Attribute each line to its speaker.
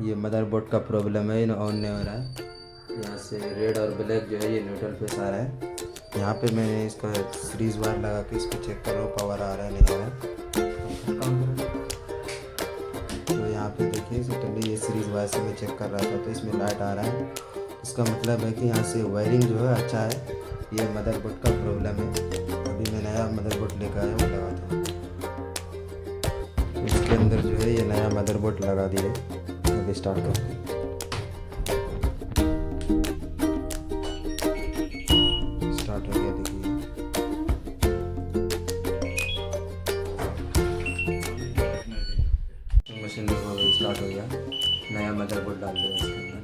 Speaker 1: ये मदरबोर्ड का प्रॉब्लम है, ये ऑन नहीं हो रहा है। यहाँ से रेड और ब्लैक जो है ये न्यूट्रल पे आ रहा है। यहाँ पे मैंने इसका सीरीज वायर लगा के इसको चेक कर रहा हूँ, पावर आ रहा है नहीं आ रहा है। तो यहाँ पे देखिए टोटली ये सीरीज वायर से मैं चेक कर रहा था तो इसमें लाइट आ रहा है। इसका मतलब है कि यहाँ से वायरिंग जो है अच्छा है, ये मदरबोर्ड का प्रॉब्लम है। अभी मैं नया मदरबोर्ड लेकर आया हूँ, लगाता हूँ। तो इसके अंदर जो है ये नया मदरबोर्ड लगा दिए। अभी स्टार्ट करते हैं। स्टार्ट हो गया देखिए। मशीन देखो अभी स्टार्ट हो गया। नया मदरबोर्ड डाल दिया इसके अंदर।